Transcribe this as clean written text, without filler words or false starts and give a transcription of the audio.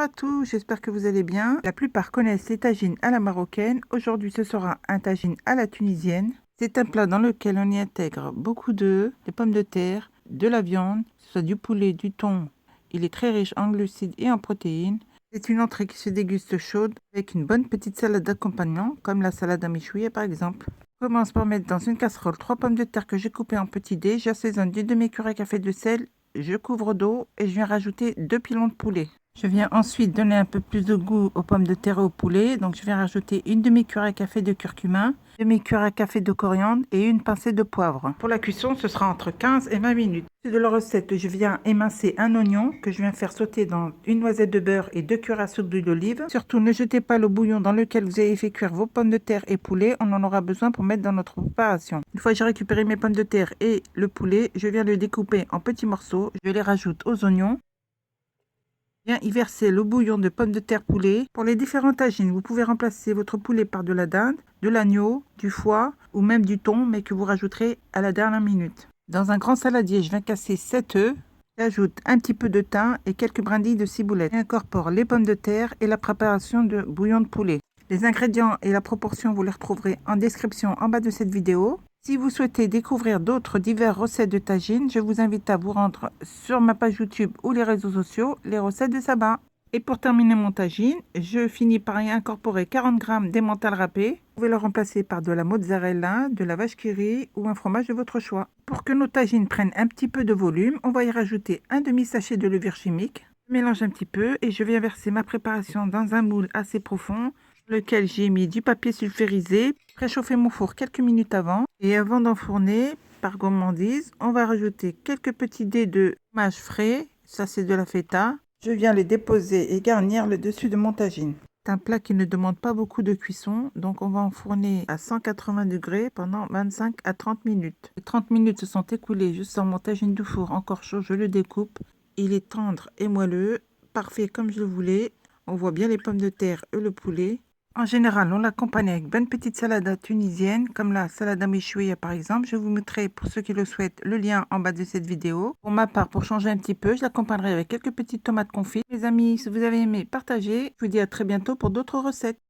Bonjour à tous, j'espère que vous allez bien. La plupart connaissent les tagines à la marocaine. Aujourd'hui, ce sera un tagine à la tunisienne. C'est un plat dans lequel on y intègre beaucoup d'œufs, des pommes de terre, de la viande, que ce soit du poulet, du thon. Il est très riche en glucides et en protéines. C'est une entrée qui se déguste chaude avec une bonne petite salade d'accompagnement, comme la salade à michouïa par exemple. Je commence par mettre dans une casserole 3 pommes de terre que j'ai coupées en petits dés. J'assaisonne d'une demi-cuillère à café de sel. Je couvre d'eau et je viens rajouter 2 pilons de poulet. Je viens ensuite donner un peu plus de goût aux pommes de terre et au poulet. Donc je viens rajouter une demi-cuillère à café de curcuma, demi-cuillère à café de coriandre et une pincée de poivre. Pour la cuisson, ce sera entre 15 et 20 minutes. De la recette, je viens émincer un oignon que je viens faire sauter dans une noisette de beurre et 2 cuillères à soupe d'huile d'olive. Surtout, ne jetez pas le bouillon dans lequel vous avez fait cuire vos pommes de terre et poulet. On en aura besoin pour mettre dans notre préparation. Une fois que j'ai récupéré mes pommes de terre et le poulet, je viens le découper en petits morceaux. Je les rajoute aux oignons. Bien y verser le bouillon de pommes de terre poulet. Pour les différents tagines, vous pouvez remplacer votre poulet par de la dinde, de l'agneau, du foie ou même du thon, mais que vous rajouterez à la dernière minute. Dans un grand saladier, je viens casser 7 œufs. J'ajoute un petit peu de thym et quelques brindilles de ciboulette. J'incorpore les pommes de terre et la préparation de bouillon de poulet. Les ingrédients et la proportion, vous les retrouverez en description en bas de cette vidéo. Si vous souhaitez découvrir d'autres diverses recettes de tagine, je vous invite à vous rendre sur ma page YouTube ou les réseaux sociaux, les recettes de Saba. Et pour terminer mon tagine, je finis par y incorporer 40 g d'emmental râpé. Vous pouvez le remplacer par de la mozzarella, de la vache qui rit ou un fromage de votre choix. Pour que nos tagines prennent un petit peu de volume, on va y rajouter un demi-sachet de levure chimique. Je mélange un petit peu et je viens verser ma préparation dans un moule assez profond, sur lequel j'ai mis du papier sulfurisé, préchauffer mon four quelques minutes avant. Et avant d'enfourner, par gourmandise, on va rajouter quelques petits dés de fromage frais. Ça, c'est de la feta. Je viens les déposer et garnir le dessus de mon tagine. C'est un plat qui ne demande pas beaucoup de cuisson, donc on va enfourner à 180 degrés pendant 25 à 30 minutes. Les 30 minutes se sont écoulées. Je sors mon tagine du four encore chaud, je le découpe. Il est tendre et moelleux, parfait comme je le voulais. On voit bien les pommes de terre et le poulet. En général, on l'accompagne avec bonne petite salade tunisienne, comme la salade à michouïa par exemple. Je vous mettrai, pour ceux qui le souhaitent, le lien en bas de cette vidéo. Pour ma part, pour changer un petit peu, je l'accompagnerai avec quelques petites tomates confites. Les amis, si vous avez aimé, partagez. Je vous dis à très bientôt pour d'autres recettes.